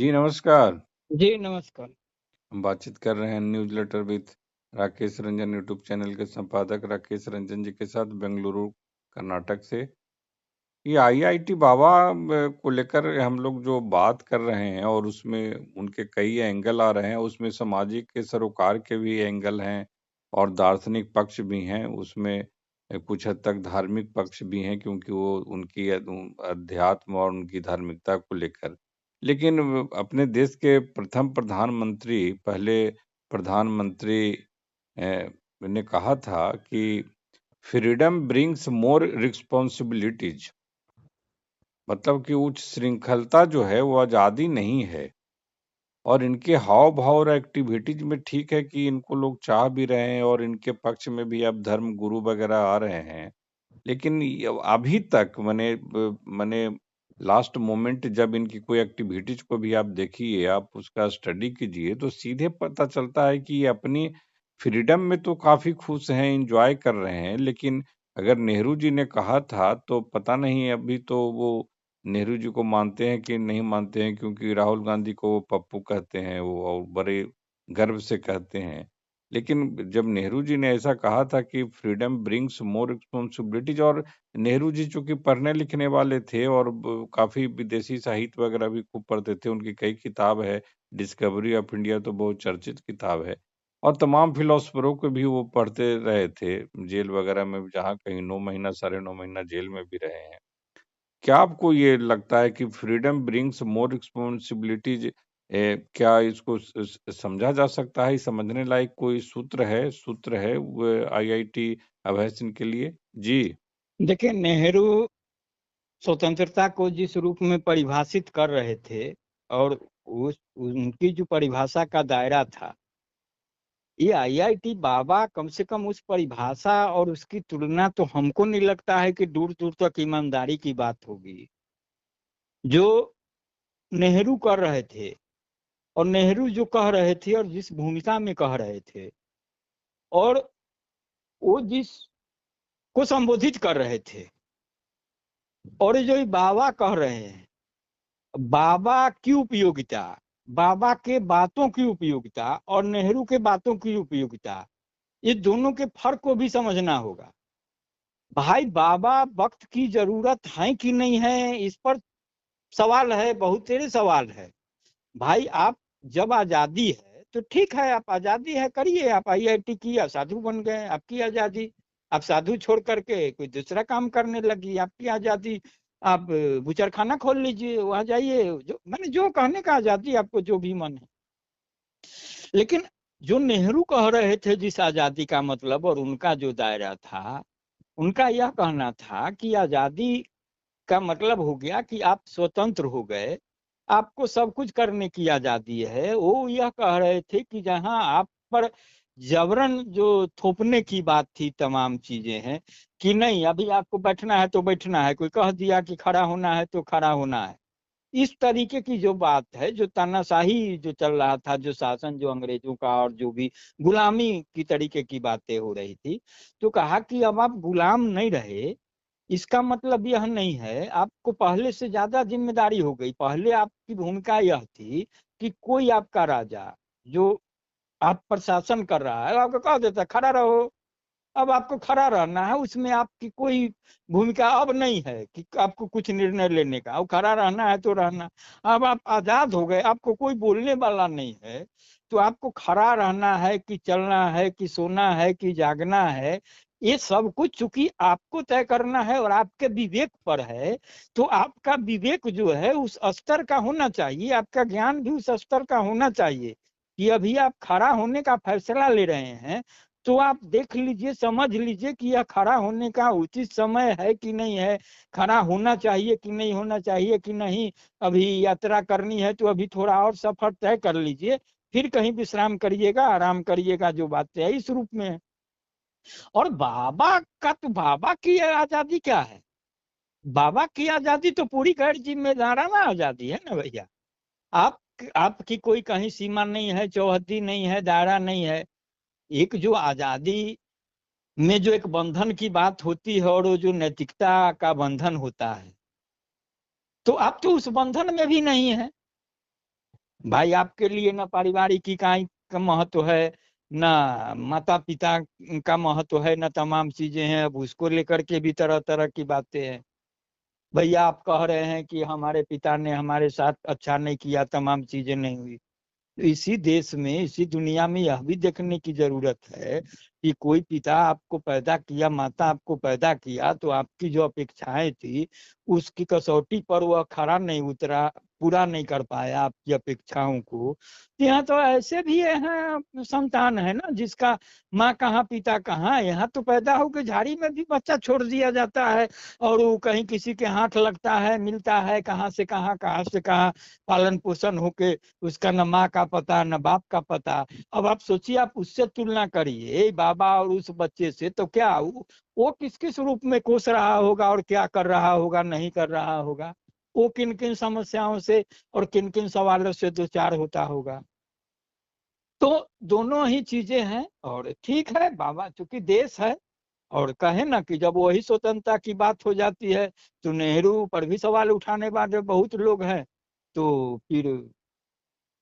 जी, नमस्कार। जी, नमस्कार। हम बातचीत कर रहे हैं newsletter with Rakesh Ranjan YouTube channel के संपादक राकेश रंजन जी के साथ बेंगलुरु, कर्नाटक से। ये आईआईटी बाबा को लेकर हम लोग जो बात कर रहे हैं और उसमें उनके कई एंगल आ रहे हैं, उसमें सामाजिक के सरोकार के भी एंगल हैं और दार्शनिक पक्ष भी हैं। उसमें कुछ हद तक धार्मिक पक्ष भी हैं क्योंकि वो उनकी अध्यात्म और उनकी धार्मिकता को लेकर। लेकिन अपने देश के प्रथम प्रधानमंत्री, पहले प्रधानमंत्री ने कहा था कि फ्रीडम ब्रिंग्स मोर रिस्पॉन्सिबिलिटीज। मतलब कि उच्च श्रृंखलता जो है वो आज़ादी नहीं है। और इनके हाव-भाव और एक्टिविटीज़ में ठीक है कि इनको लोग चाह भी रहे हैं और इनके पक्ष में भी अब धर्म गुरु वगैरह आ रहे हैं। लेकिन य अभी तक माने लास्ट मोमेंट जब इनकी कोई एक्टिविटीज़ को भी आप देखिए, आप उसका स्टडी कीजिए तो सीधे पता चलता है कि ये अपनी फ्रीडम में तो काफ़ी खुश हैं, एन्जॉय कर रहे हैं। लेकिन अगर नेहरू जी ने कहा था तो पता नहीं अभी तो वो नेहरू जी को मानते हैं कि नहीं मानते हैं, क्योंकि राहुल गांधी को वो पप्पू कहते हैं वो और बड़े गर्व से कहते हैं। लेकिन जब नेहरू जी ने ऐसा कहा था कि फ्रीडम ब्रिंग्स मोर रिस्पॉन्सिबिलिटीज, और नेहरू जी चूंकि पढ़ने लिखने वाले थे और काफी विदेशी साहित्य वगैरह भी खूब पढ़ते थे, उनकी कई किताब है। डिस्कवरी ऑफ इंडिया तो बहुत चर्चित किताब है। और तमाम फिलोसफरों को भी वो पढ़ते रहे थे जेल वगैरह में, जहाँ कहीं 9 महीना 9.5 महीना जेल में भी रहे हैं। क्या आपको ये लगता है कि फ्रीडम ब्रिंग्स मोर रिस्पॉन्सिबिलिटीज? क्या इसको समझा जा सकता है? समझने लायक कोई सूत्र है वो आईआईटी अभय सिंह के लिए? जी। देखिए, नेहरू स्वतंत्रता को जिस रूप में परिभाषित कर रहे थे और उस उनकी जो परिभाषा का दायरा था, ये आईआईटी बाबा कम से कम उस परिभाषा और उसकी तुलना तो हमको नहीं लगता है कि दूर-दूर तक ईमानदारी की बात होगी। जो नेहरू कर रहे थे और नेहरू जो कह रहे थे और जिस भूमिका में कह रहे थे और वो जिसको संबोधित कर रहे थे और जो ये बाबा कह रहे हैं, बाबा की उपयोगिता, बाबा के बातों की उपयोगिता और नेहरू के बातों की उपयोगिता, ये दोनों के फर्क को भी समझना होगा। भाई, बाबा वक्त की जरूरत है कि नहीं है, इस पर सवाल है, बहुत सारे सवाल है। भाई, आप जब आजादी है तो ठीक है, आप आजादी है करिए, आप आईआईटी किया, साधु बन गए, आपकी आजादी। आप साधु छोड़ करके कोई दूसरा काम करने लगी, आपकी आजादी। आप बुचरखाना खोल लीजिए, वहां जाइए, जो मैंने जो कहने का आजादी, आपको जो भी मन है। लेकिन जो नेहरू कह रहे थे जिस आजादी का मतलब और उनका जो दायरा था, उनका यह कहना था कि आजादी का मतलब हो गया कि आप स्वतंत्र हो गए, आपको सब कुछ करने की आजादी है। वो यह कह रहे थे कि जहां आप पर जबरन जो थोपने की बात थी, तमाम चीजें हैं कि नहीं अभी आपको बैठना है तो बैठना है, कोई कह दिया कि खड़ा होना है तो खड़ा होना है। इस तरीके की जो बात है, जो तानाशाही जो चल रहा था, जो शासन जो अंग्रेजों का और जो भी गुलामी की तरीके की बातें हो रही थी, तो कहा कि अब आप गुलाम नहीं रहे। इसका मतलब यह नहीं है, आपको पहले से ज्यादा जिम्मेदारी हो गई। पहले आपकी भूमिका यह थी कि कोई आपका राजा जो आप पर शासन कर रहा है, आपको कह देता खड़ा रहो। अब आपको खड़ा रहना है, उसमें आपकी कोई भूमिका अब नहीं है कि आपको कुछ निर्णय लेने का। अब खड़ा रहना है तो रहना। अब आप आजाद हो गए, आपको कोई बोलने वाला नहीं है, तो आपको खड़ा रहना है कि चलना है कि सोना है कि जागना है, ये सब कुछ चूंकि आपको तय करना है और आपके विवेक पर है, तो आपका विवेक जो है उस स्तर का होना चाहिए, आपका ज्ञान भी उस स्तर का होना चाहिए कि अभी आप खड़ा होने का फैसला ले रहे हैं, तो आप देख लीजिए, समझ लीजिए कि यह खड़ा होने का उचित समय है कि नहीं है, खड़ा होना चाहिए कि नहीं होना चाहिए कि नहीं। अभी यात्रा करनी है तो अभी थोड़ा और सफर तय कर लीजिए, फिर कहीं विश्राम करिएगा, आराम करिएगा, जो बातें है इस रूप में है। और बाबा का तो, बाबा की आजादी क्या है? बाबा की आजादी तो पूरी गैर जिम्मेदाराना आजादी है ना भैया। आप आपकी कोई कहीं सीमा नहीं है, चौहद्दी नहीं है, दायरा नहीं है। एक जो आजादी में जो एक बंधन की बात होती है और वो जो नैतिकता का बंधन होता है, तो आप तो उस बंधन में भी नहीं है। भाई आपके लिए ना पारिवारिक इकाई का महत्व है, ना माता पिता का महत्व है, ना तमाम चीजें हैं। अब उसको लेकर के भी तरह तरह की बातें हैं। भैया आप कह रहे हैं कि हमारे पिता ने हमारे साथ अच्छा नहीं किया, तमाम चीजें नहीं हुई। तो इसी देश में, इसी दुनिया में यह भी देखने की जरूरत है कि कोई पिता आपको पैदा किया, माता आपको पैदा किया, तो आपकी जो अपेक्षाएं थी उसकी कसौटी पर वह खरा नहीं उतरा, पूरा नहीं कर पाया आपकी अपेक्षाओं को। तो यहाँ तो ऐसे भी हैं संतान है ना, जिसका माँ कहाँ पिता कहाँ। यहाँ तो पैदा होकर झाड़ी में भी बच्चा छोड़ दिया जाता है, और वो कहीं किसी के हाथ लगता है, मिलता है, कहाँ से कहाँ पालन पोषण होके उसका न माँ का पता न बाप का पता। अब आप सोचिए, आप उससे तुलना करिए बाबा और उस बच्चे से, तो क्या वो किस किस रूप में कोस रहा होगा और क्या कर रहा होगा, नहीं कर रहा होगा, वो किन किन समस्याओं से और किन किन सवालों से दो चार होता होगा। तो दोनों ही चीजें हैं। और ठीक है, बाबा चूंकि देश है, और कहे ना कि जब वही स्वतंत्रता की बात हो जाती है तो नेहरू पर भी सवाल उठाने वाले बहुत लोग हैं। तो फिर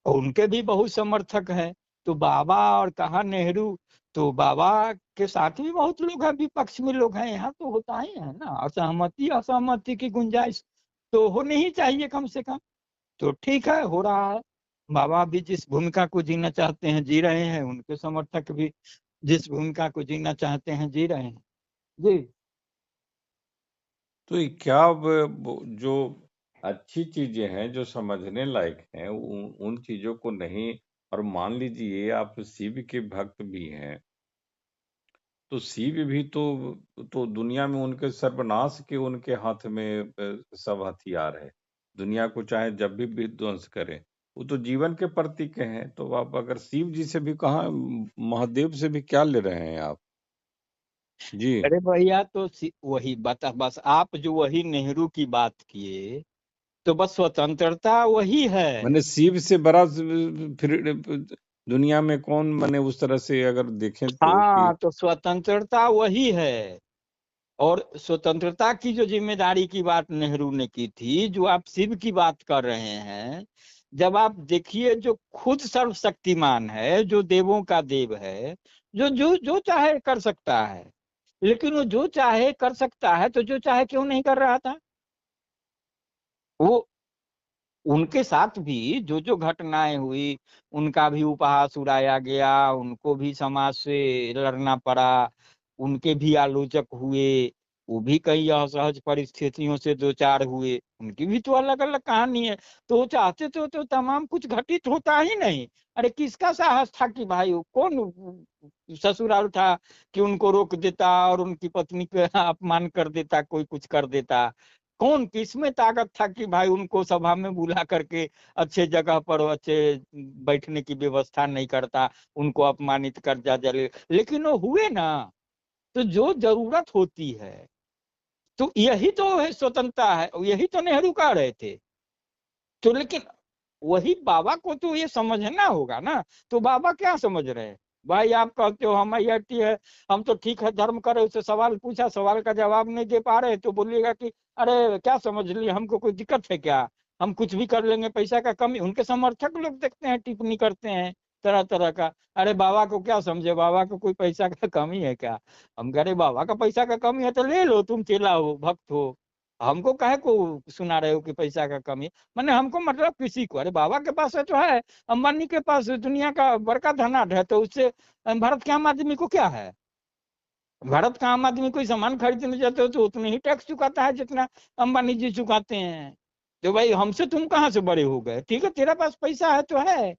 उनके भी बहुत समर्थक हैं। तो बाबा और कहा नेहरू, तो बाबा के साथ भी बहुत लोग हैं, विपक्ष में लोग हैं। यहाँ तो होता ही है ना, असहमति असहमति की गुंजाइश तो होनी ही चाहिए कम से कम। तो ठीक है, हो रहा है। बाबा भी जिस भूमिका को जीना चाहते हैं जी रहे हैं, उनके समर्थक भी जिस भूमिका को जीना चाहते हैं जी रहे हैं। जी। तो ये क्या जो अच्छी चीजें हैं जो समझने लायक हैं उन चीजों को नहीं। और मान लीजिए आप शिव के भक्त भी हैं, तो शिव भी तो दुनिया में उनके सर्वनाश के उनके हाथ में सब हथियार है। दुनिया को चाहे जब भी विध्वंस करें, वो तो जीवन के प्रतीक हैं। तो आप अगर शिव जी से भी कहा, महादेव से भी क्या ले रहे हैं आप? जी। अरे भैया, तो वही बता, बस आप जो वही नेहरू की बात किए, तो बस स्वतंत्रता वही है। मैंने शिव से बड़ा फिर दुनिया में कौन, मैंने उस तरह से अगर देखें तो कि हाँ, तो स्वतंत्रता वही है। और स्वतंत्रता की जो जिम्मेदारी की बात नेहरू ने की थी, जो आप शिव की बात कर रहे हैं, जब आप देखिए, जो खुद सर्वशक्तिमान है, जो देवों का देव है, जो जो जो चाहे कर सकता है, लेकिन वो जो चाहे कर सकता है तो जो चाहे क्यों नहीं कर रहा था। वो उनके साथ भी जो जो घटनाएं हुई, उनका भी उपहास उड़ाया गया, उनको भी समाज से लड़ना पड़ा, उनके भी आलोचक हुए, वो भी कई असहज परिस्थितियों से दो चार हुए, उनकी भी तो अलग अलग कहानी है। तो वो चाहते तो तमाम कुछ घटित होता ही नहीं। अरे किसका साहस था कि भाई, वो कौन ससुराल था कि उनको रोक देता और उनकी पत्नी का अपमान कर देता, कोई कुछ कर देता। कौन, किसमें ताकत था कि भाई उनको सभा में बुला करके अच्छे जगह पर अच्छे बैठने की व्यवस्था नहीं करता, उनको अपमानित कर जा जले। लेकिन वो हुए ना। तो जो जरूरत होती है, तो यही तो है स्वतंत्रता है, यही तो नेहरू कह रहे थे। तो लेकिन वही बाबा को तो ये समझना होगा ना। तो बाबा क्या समझ रहे हैं? भाई आप कहते हो हम IIT है, हम तो ठीक है धर्म करे, उससे सवाल पूछा, सवाल का जवाब नहीं दे पा रहे, तो बोलिएगा कि अरे क्या समझ लिए, हमको कोई दिक्कत है क्या, हम कुछ भी कर लेंगे, पैसा का कमी। उनके समर्थक लोग देखते हैं, टिप्पणी करते हैं तरह तरह का। अरे बाबा को क्या समझे, बाबा को कोई पैसा का कमी है क्या? हम कह रहे बाबा का पैसा का कमी है तो ले लो, तुम चेला हो, भक्त हो, हमको काहे को सुना रहे हो कि पैसा का कमी है? मैंने हमको मतलब किसी को, अरे बाबा के पास है तो है, अंबानी के पास दुनिया का बड़का धनाढ़ है, तो उससे भारत के आम आदमी को क्या है? भारत का आम आदमी कोई सामान खरीदने जाते हो तो उतने ही टैक्स चुकाता है जितना अंबानी जी चुकाते हैं। तो भाई हमसे तुम कहाँ से बड़े हो गए? ठीक है, तेरा पास पैसा है तो है।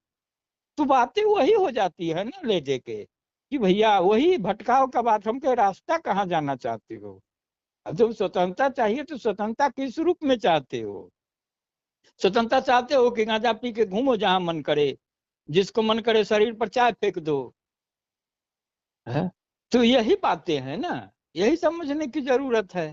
तो बातें वही हो जाती है ना ले दे के, कि भैया वही भटकाव का बात, हम के रास्ता कहाँ जाना चाहते हो? अब जब स्वतंत्रता चाहिए तो स्वतंत्रता किस रूप में चाहते हो? स्वतंत्रता चाहते हो कि गांजा पी के घूमो जहां मन करे, जिसको मन करे शरीर पर चाय फेंक दो, है? तो यही बातें हैं ना, यही समझने की जरूरत है?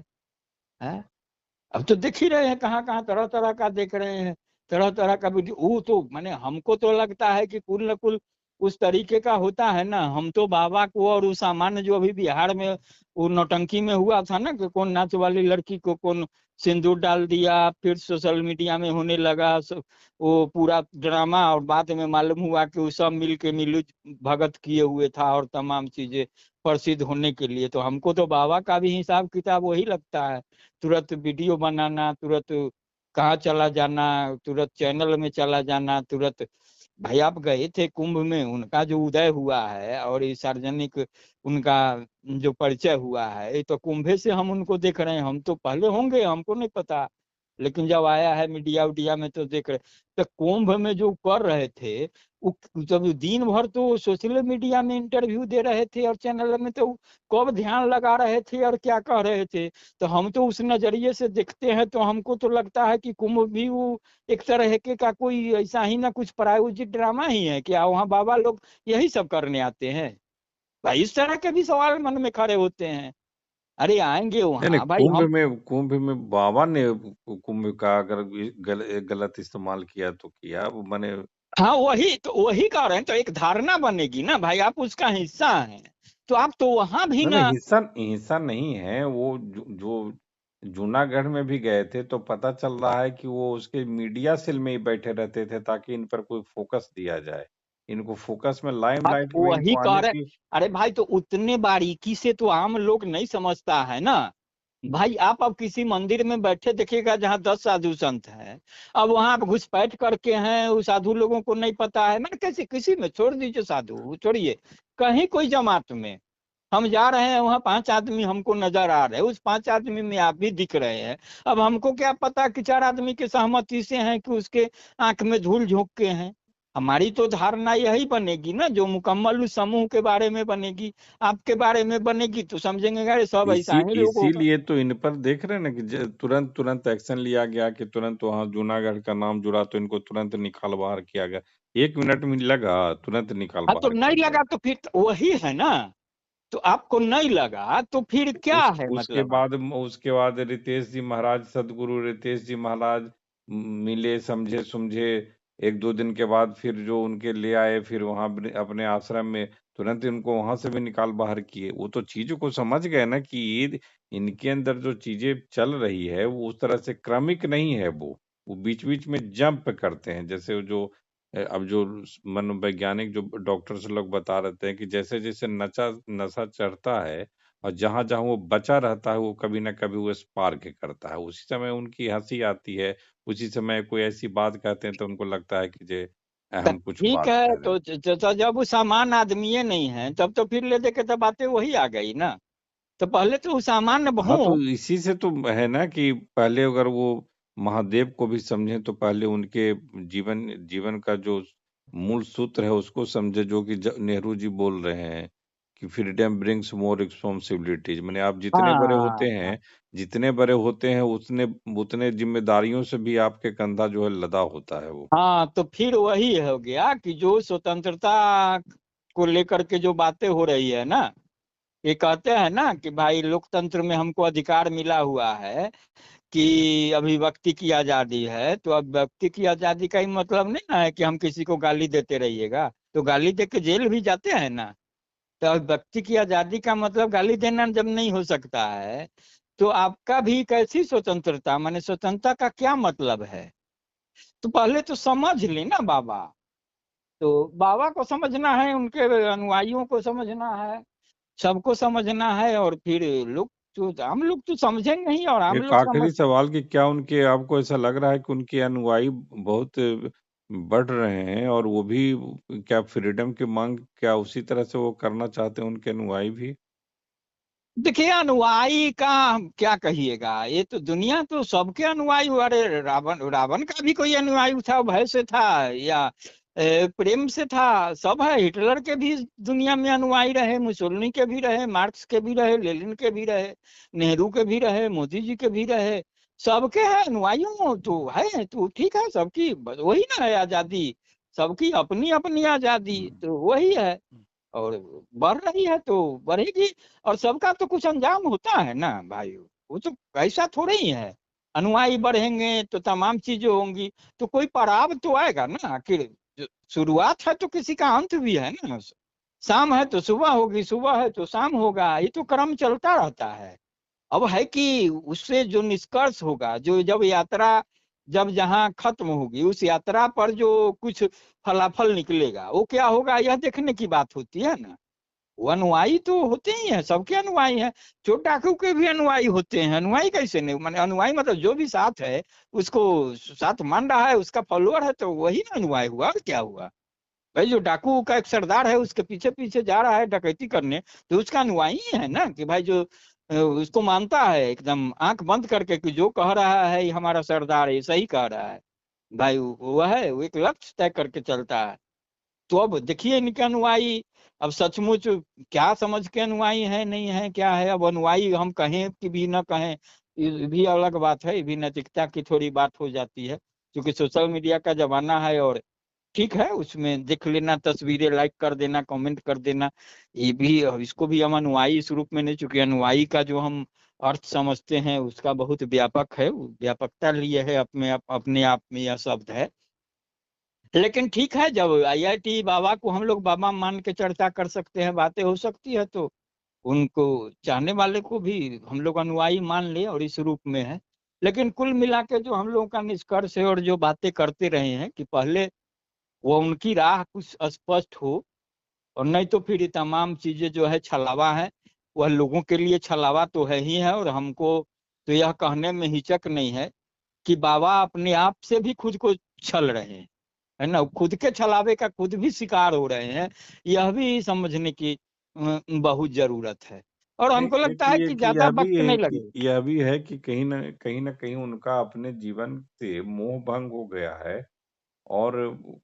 अब तो देख ही रहे हैं, कहाँ कहाँ तरह तरह का देख रहे हैं, तरह तरह का वीडियो। वो तो माने हमको तो लगता है कि कुल न कुल उस तरीके का होता है ना। हम तो बाबा को और उस सामान्य जो अभी बिहार में वो नौटंकी में हुआ था ना कि कौन नाच वाली लड़की को कौन सिंदूर डाल दिया, फिर सोशल मीडिया में होने लगा वो पूरा ड्रामा, और बाद में मालूम हुआ कि वो सब मिल के मिलू भगत किए हुए था और तमाम चीजें प्रसिद्ध होने के लिए। तो हमको तो बाबा का भी हिसाब किताब वही लगता है, तुरंत वीडियो बनाना, तुरंत कहाँ चला जाना, तुरंत चैनल में चला जाना, तुरंत। भाई आप गए थे कुंभ में, उनका जो उदय हुआ है और ये सार्वजनिक उनका जो परिचय हुआ है, ये तो कुंभे से हम उनको देख रहे हैं। हम तो पहले होंगे, हमको नहीं पता, लेकिन जब आया है मीडिया उडिया में तो देख रहे। तो कुंभ में जो कर रहे थे जब दिन भर तो सोशल मीडिया में इंटरव्यू दे रहे थे और चैनल में, तो कब ध्यान लगा रहे थे और क्या कह रहे थे। तो हम तो उस नजरिए से देखते हैं, तो हमको तो लगता है कि कुंभ भी वो एक तरह के का कोई ऐसा ही ना कुछ प्रायोजित ड्रामा ही है क्या, वहाँ बाबा लोग यही सब करने आते हैं। भाई इस तरह के भी सवाल मन में खड़े होते हैं। अरे आएंगे नहीं नहीं, वहाँ भाई हम। कुंभ में बाबा ने कुंभ का अगर गलत इस्तेमाल किया तो किया, वो मैंने। हाँ वही तो, वही कह रहे हैं, तो एक धारणा बनेगी ना भाई, आप उसका हिस्सा हैं तो आप तो वहां भी नहीं नहीं, ना। हिस्सा हिस्सा नहीं है वो। जो जूनागढ़ में भी गए थे तो पता चल रहा है कि वो उसके मीडिया सेल में ही बैठे रहते थे ताकि इन पर कोई फोकस दिया जाए, इनको फोकस में, आप लाइमलाइट में वही इनको कह आने रहे। की। अरे भाई तो उतने बारीकी से तो आम लोग नहीं समझता है ना भाई। आप अब किसी मंदिर में बैठे देखिएगा जहाँ 10 साधु संत हैं, अब वहां आप घुसपैठ करके हैं, उस साधु लोगों को नहीं पता है। मैंने कैसे किसी में छोड़ दीजिए, साधु छोड़िए, कहीं कोई जमात में हम जा रहे हैं, वहां 5 आदमी हमको नजर आ रहे हैं, उस 5 आदमी में आप भी दिख रहे हैं। अब हमको क्या पता कि 4 आदमी के सहमति से हैं कि उसके आंख में धूल झोंक के हैं। हमारी तो धारणा यही बनेगी ना, जो मुकम्मल उस समूह के बारे में बनेगी, आपके बारे में बनेगी, तो समझेंगे अरे सब ऐसा ही लोग होगा। इसीलिए तो इन पर देख रहे हैं ना कि तुरंत तुरंत एक्शन लिया गया कि तुरंत वहां जूनागढ़ का नाम जुड़ा तो इनको तुरंत निकाल बाहर किया गया। 1 मिनट में लगा, तुरंत निकाल हाँ तो बाहर कर नहीं दिया। लगा तो फिर तो वही है ना। तो आपको नहीं लगा तो फिर क्या उस है उसके मतलब। बाद उसके बाद रितेश जी महाराज, सदगुरु रितेश जी महाराज मिले, समझे समझे। 1-2 दिन के बाद फिर जो उनके ले आए, फिर वहां अपने आश्रम में तुरंत इनको वहां से भी निकाल बाहर किए। वो तो चीजों को समझ गए ना कि इनके अंदर जो चीजें चल रही है वो उस तरह से क्रमिक नहीं है। वो बीच बीच में जंप करते हैं, जैसे वो जो अब जो मनोवैज्ञानिक जो डॉक्टर्स लोग बता रहे थे कि जैसे जैसे नशा नशा चढ़ता है और जहां जहां वो बचा रहता है वो कभी ना कभी वो स्पार्क करता है, उसी समय उनकी हंसी आती है, उसी समय कोई ऐसी बात कहते हैं तो उनको लगता है कि जे हम कुछ ठीक बात है कह रहे हैं। तो जब वो सामान्य आदमी नहीं है तब तो फिर ले दे के तो बातें वही आ गई ना। तो पहले तो वो सामान्य हाँ, बहु। तो इसी से तो है ना कि पहले अगर वो महादेव को भी समझे तो पहले उनके जीवन जीवन का जो मूल सूत्र है उसको समझे, जो कि नेहरू जी बोल रहे हैं कि फ्रीडम ब्रिंग्स मोर रिस्पॉन्सिबिलिटीज। मैंने आप हाँ जितने बड़े होते हैं उतने उतने जिम्मेदारियों से भी आपके कंधा जो है लदा होता है वो। हाँ, तो फिर वही हो गया कि जो स्वतंत्रता को लेकर के जो बातें हो रही है ना, ये कहते हैं ना कि भाई लोकतंत्र में हमको अधिकार मिला हुआ है कि अभिव्यक्ति की आजादी है। तो अभिव्यक्ति की आजादी का ही मतलब नहीं ना है कि हम किसी को गाली देते रहिएगा, तो गाली दे के जेल भी जाते हैं ना। तो अभिव्यक्ति की आजादी का मतलब गाली देना जब नहीं हो सकता है, तो आपका भी कैसी स्वतंत्रता, माने स्वतंत्रता का क्या मतलब है। तो पहले तो समझ ली ना बाबा। तो बाबा को समझना है, उनके अनुयायियों को समझना है, सबको समझना है, और फिर लोग तो हम लोग तो समझेंगे ही और हम एक लोग आखिरी समझ। सवाल कि क्या उनके आपको ऐसा लग रहा है कि उनके अनुयायी बहुत बढ़ रहे हैं, और वो भी क्या फ्रीडम की मांग क्या उसी तरह से वो करना चाहते हैं उनके अनुयायी भी? देखिए अनुयायी का हम क्या कहिएगा, ये तो दुनिया तो सबके अनुयायी हुआ। अरे रावण रावण का भी कोई अनुयायी था, भय से था या प्रेम से था, सब है। हिटलर के भी दुनिया में अनुयायी रहे, मुसोलिनी के भी रहे, मार्क्स के भी रहे, लेनिन के भी रहे, नेहरू के भी रहे, मोदी जी के भी रहे। सबके है अनुयायी, तो है तो ठीक है, सबकी वही ना है आजादी, सबकी अपनी अपनी आजादी तो वही है। और बढ़ रही है तो बढ़ेगी। और सबका तो कुछ अंजाम होता है ना भाई, वो तो ऐसा थोड़े ही है। अनुयायी बढ़ेंगे तो तमाम चीजें होंगी, तो कोई पड़ाव तो आएगा ना आखिर। शुरुआत है तो किसी का अंत भी है ना। शाम है तो सुबह होगी, सुबह है तो शाम होगा, ये तो क्रम चलता रहता है। अब है कि उससे जो निष्कर्ष होगा, जो जब यात्रा जब जहाँ खत्म होगी, उस यात्रा पर जो कुछ फलाफल निकलेगा वो क्या होगा, यह देखने की बात होती है ना। वो अनुयायी तो होते ही हैं, सबके अनुयायी हैं। चोर डाकू के भी अनुयायी होते हैं, अनुयायी कैसे नहीं, माने अनुयायी मतलब जो भी साथ है उसको साथ मान रहा है, उसका फॉलोअर है, तो वही ना अनुयायी हुआ, और क्या हुआ। भाई जो डाकू का एक सरदार है उसके पीछे पीछे जा रहा है डकैती करने, तो उसका अनुयायी है ना, कि भाई जो उसको मानता है एकदम आंख बंद करके कि जो कह रहा है ये हमारा सरदार है, सही कह रहा है। भाई वो है, वो एक लक्ष्य तय करके चलता है। तो अब देखिए इनके अनुयायी, अब सचमुच क्या समझ के अनुयायी है नहीं है क्या है, अब अनुयायी हम कहें कि भी न कहें, ये भी अलग बात है, ये भी नैतिकता की थोड़ी बात हो जाती है, क्योंकि सोशल मीडिया का जमाना है। और ठीक है, उसमें देख लेना, तस्वीरें लाइक कर देना, कमेंट कर देना, ये भी, इसको भी हम अनुयायी इस रूप में नहीं, चूंकि अनुयायी का जो हम अर्थ समझते हैं उसका बहुत व्यापक है, व्यापकता लिए है अपने आप में यह शब्द है। लेकिन ठीक है, जब आईआईटी बाबा को हम लोग बाबा मान के चर्चा कर सकते हैं, बातें हो सकती है, तो उनको चाहने वाले को भी हम लोग अनुयायी मान ले और इस रूप में है। लेकिन कुल मिला के जो हम लोगों का निष्कर्ष है और जो बातें करते रहे हैं, कि पहले वो उनकी राह कुछ स्पष्ट हो, और नहीं तो फिर ये तमाम चीजें जो है छलावा है, वह लोगों के लिए छलावा तो है ही है। और हमको तो यह कहने में हिचक नहीं है कि बाबा अपने आप से भी खुद को छल रहे हैं, है ना, खुद के छलावे का खुद भी शिकार हो रहे हैं। यह भी समझने की बहुत जरूरत है, और एक हमको एक लगता है ये कि कि ज्यादा वक्त नहीं लगेगा। यह भी है कि कहीं न कहीं उनका अपने जीवन से मोह भंग हो गया है, और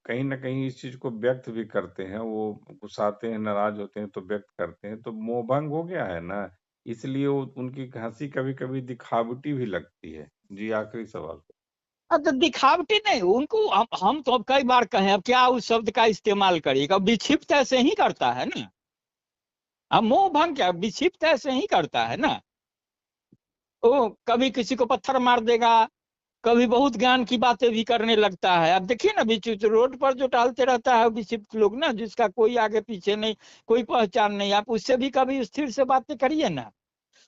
कहीं न कहीं इस चीज़ को व्यक्त भी करते हैं। वो गुस्साते हैं, नाराज़ होते हैं तो व्यक्त करते हैं, तो मोह भंग हो गया है ना, इसलिए वो उनकी हँसी कभी-कभी दिखावटी भी लगती है। जी, आखिरी सवाल। अब तो दिखावटी नहीं, उनको हम तो अब कई बार कहें, अब क्या उस शब्द का इस्तेमाल करिएगा, विक्षिप्त ऐसे ही करता है ना। अब मोह भंग क्या, विक्षिप्त ऐसे ही करता है ना। वो कभी किसी को पत्थर मार देगा, कभी बहुत ज्ञान की बातें भी करने लगता है। अब देखिए ना, बीच रोड पर जो टहलते रहता है विक्षिप्त लोग ना, जिसका कोई आगे पीछे नहीं, कोई पहचान नहीं, आप उससे भी कभी स्थिर से बातें करिए ना।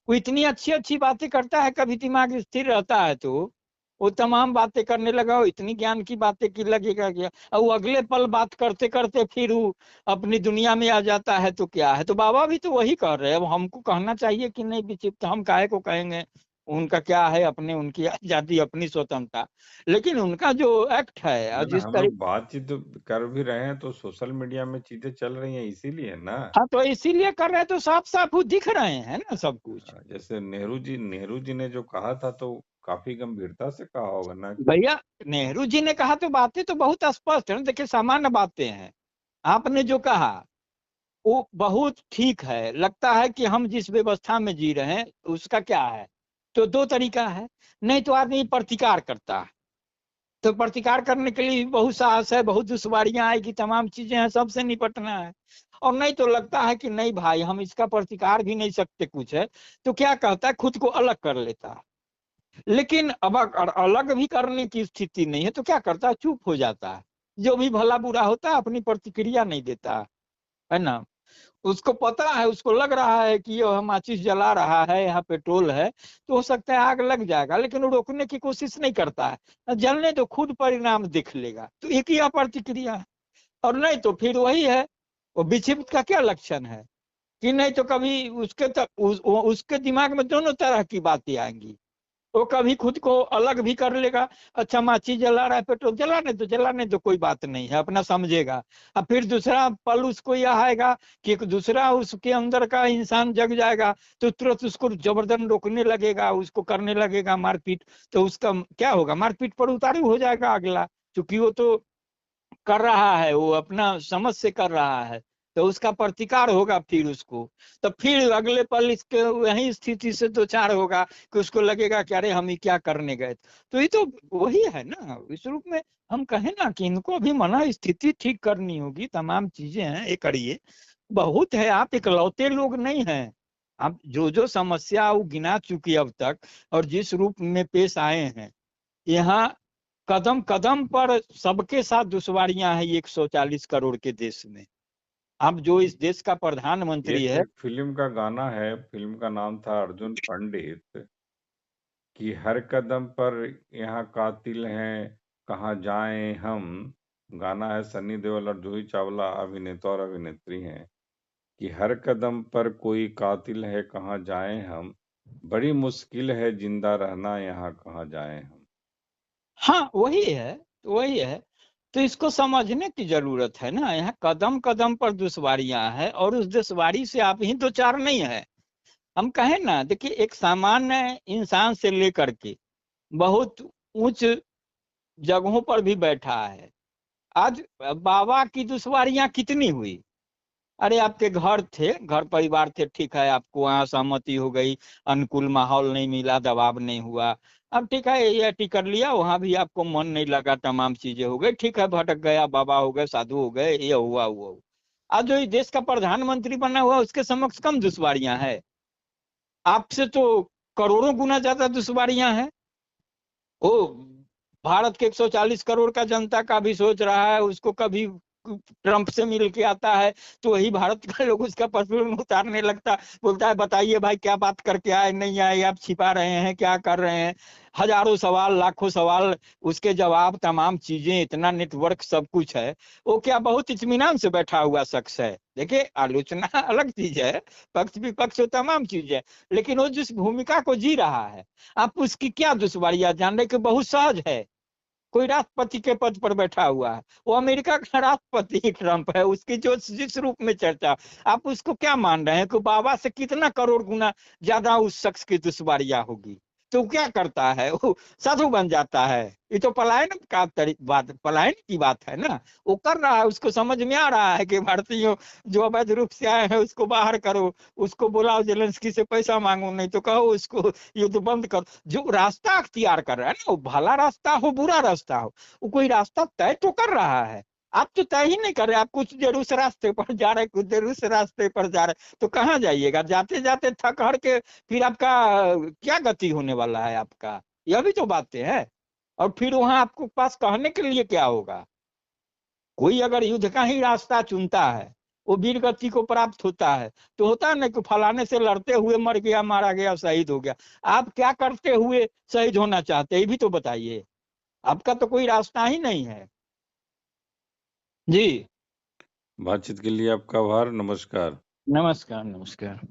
वो इतनी अच्छी अच्छी बातें करता है, कभी दिमाग स्थिर रहता है तो वो तमाम बातें करने लगा, वो इतनी ज्ञान की बातें की लगेगा क्या, और वो अगले पल बात करते करते फिर वो अपनी दुनिया में आ जाता है, तो क्या है। तो बाबा भी तो वही कर रहे हैं। अब हमको कहना चाहिए कि नहीं विचित्र, हम काहे को कहेंगे, उनका क्या है, अपने उनकी आजादी, अपनी स्वतंत्रता। लेकिन उनका जो एक्ट है और ना, ना, जिस हम लोग तरीके, बातचीत तो कर भी रहे हैं, तो सोशल मीडिया में चीज़ें चल रही हैं इसीलिए ना। हाँ तो इसीलिए कर रहे हैं, तो साफ साफ वो दिख रहे हैं ना सब कुछ। जैसे नेहरू जी ने जो कहा था तो काफ़ी गंभीरता से कहा होगा ना कि भैया नेहरू जी ने कहा तो बातें तो बहुत स्पष्ट है ना, देखिए सामान्य बातें हैं। आपने जो कहा वो बहुत ठीक है, लगता है कि हम जिस व्यवस्था में जी रहे हैं उसका क्या है। तो दो तरीका है, नहीं तो आदमी प्रतिकार करता है, तो प्रतिकार करने के लिए बहुत साहस है, बहुत दुश्वारियां आएगी, तमाम चीजें हैं, सबसे निपटना है। और नहीं तो लगता है कि नहीं भाई हम इसका प्रतिकार भी नहीं सकते कुछ है, तो क्या कहता है, खुद को अलग कर लेता है। लेकिन अब अगर अलग भी करने की स्थिति नहीं है तो क्या करता है, चुप हो जाता है। जो भी भला बुरा होता है अपनी प्रतिक्रिया नहीं देता है ना। उसको पता है, उसको लग रहा है कि ये माचिस जला रहा है, यहाँ पेट्रोल है, तो हो सकता है आग लग जाएगा, लेकिन वो रोकने की कोशिश नहीं करता है, जलने तो खुद परिणाम देख लेगा, तो एक ही प्रतिक्रिया है। और नहीं तो फिर वही है, वो विक्षिप्त का क्या लक्षण है, कि नहीं तो कभी उसके दिमाग में दोनों तरह की बातें आएंगी। वो कभी खुद को अलग भी कर लेगा, अच्छा माची जला रहा है, पेट्रोल जलाने तो कोई बात नहीं है, अपना समझेगा। अब फिर दूसरा पल उसको यह आएगा कि एक दूसरा उसके अंदर का इंसान जग जाएगा, तो तुरंत उसको जबरदस्त रोकने लगेगा, उसको करने लगेगा मारपीट। तो उसका क्या होगा, मारपीट पर उतारू हो जाएगा अगला, क्योंकि वो तो कर रहा है, वो अपना समझ से कर रहा है, तो उसका प्रतिकार होगा फिर उसको। तो फिर अगले पल इसके वही स्थिति से दो चार होगा कि उसको लगेगा कि अरे हम ही क्या करने गए। तो ये तो वही है ना, इस रूप में हम कहें ना कि इनको भी मना स्थिति ठीक करनी होगी, तमाम चीजें हैं ये करिए। बहुत है, आप इकलौते लोग नहीं हैं। आप जो जो समस्या वो गिना चुकी अब तक और जिस रूप में पेश आए हैं यहाँ, कदम कदम पर सबके साथ दुश्वारियां हैं 140 करोड़ के देश में। अब जो इस देश का प्रधानमंत्री है, एक फिल्म का गाना है, फिल्म का नाम था अर्जुन पंडित, कि हर कदम पर यहाँ कातिल हैं, कहाँ जाएं हम। गाना है सन्नी देओल और जूही चावला अभिनेता और अभिनेत्री हैं, कि हर कदम पर कोई कातिल है, कहाँ जाएं हम, बड़ी मुश्किल है जिंदा रहना, यहाँ कहाँ जाएं हम। हाँ वही है। तो इसको समझने की जरूरत है ना। यहाँ कदम कदम पर दुश्वारियां हैं, और उस दुश्वारी से आप ही दो चार नहीं है। हम कहें ना, देखिए, एक सामान्य इंसान से लेकर के बहुत उच्च जगहों पर भी बैठा है। आज बाबा की दुश्वारियां कितनी हुई। अरे आपके घर थे, घर परिवार थे, ठीक है, आपको वहाँ सहमति हो गई, अनुकूल माहौल नहीं मिला, दबाव नहीं हुआ। अब ठीक है, ये टिकट लिया, वहां भी आपको मन नहीं लगा, तमाम चीजें हो गई, ठीक है, भटक गया, बाबा हो गए, साधु हो गए, ये हुआ। आज जो इस देश का प्रधानमंत्री बना हुआ, उसके समक्ष कम दुश्वारियां हैं। आपसे तो करोड़ों गुना ज्यादा दुश्वारियां हैं। वो भारत के 140 करोड़ का जनता का भी सोच रहा है, उसको कभी ट्रंप से मिल के आता है तो वही भारत का लोग उसका परफ्यूम उतारने लगता, बोलता है बताइए भाई क्या बात करके आए, नहीं आए, आप छिपा रहे हैं, क्या कर रहे हैं। हजारों सवाल, लाखों सवाल, उसके जवाब, तमाम चीजें, इतना नेटवर्क, सब कुछ है। वो क्या बहुत इत्मीनान से बैठा हुआ शख्स है। देखिए, आलोचना अलग चीज है, पक्ष विपक्ष तमाम चीज है, लेकिन वो जिस भूमिका को जी रहा है, आप उसकी क्या दुश्वारियां जानने के बहुत सहज है। कोई राष्ट्रपति के पद पर बैठा हुआ है, वो अमेरिका का राष्ट्रपति ट्रंप है, उसकी जो जिस रूप में चर्चा, आप उसको क्या मान रहे हैं कि बाबा से कितना करोड़ गुना ज्यादा उस शख्स की दुश्वारियां होगी। तो क्या करता है वो, साधु बन जाता है। ये तो पलायन का बात, पलायन की बात है ना। वो कर रहा है, उसको समझ में आ रहा है कि भारतीयों जो अवैध रूप से आए हैं उसको बाहर करो, उसको बुलाओ, जेलेंस्की से पैसा मांगो, नहीं तो कहो उसको युद्ध बंद करो। जो रास्ता अख्तियार कर रहा है ना, वो भला रास्ता हो बुरा रास्ता हो, वो कोई रास्ता तय तो कर रहा है। आप तो तय ही नहीं कर रहे, आप कुछ देर उस रास्ते पर जा रहे, कुछ देर उस रास्ते पर जा रहे, तो कहाँ जाइएगा, जाते जाते थक हर के फिर आपका क्या गति होने वाला है आपका। यह भी तो बातें हैं। और फिर वहां आपको पास कहने के लिए क्या होगा। कोई अगर युद्ध का ही रास्ता चुनता है, वो वीर गति को प्राप्त होता है, तो होता है ना कि फलाने से लड़ते हुए मर गया, मारा गया, शहीद हो गया। आप क्या करते हुए शहीद होना चाहते हैं, ये भी तो बताइए। आपका तो कोई रास्ता ही नहीं है। जी। बातचीत के लिए आपका आभार, नमस्कार। नमस्कार नमस्कार।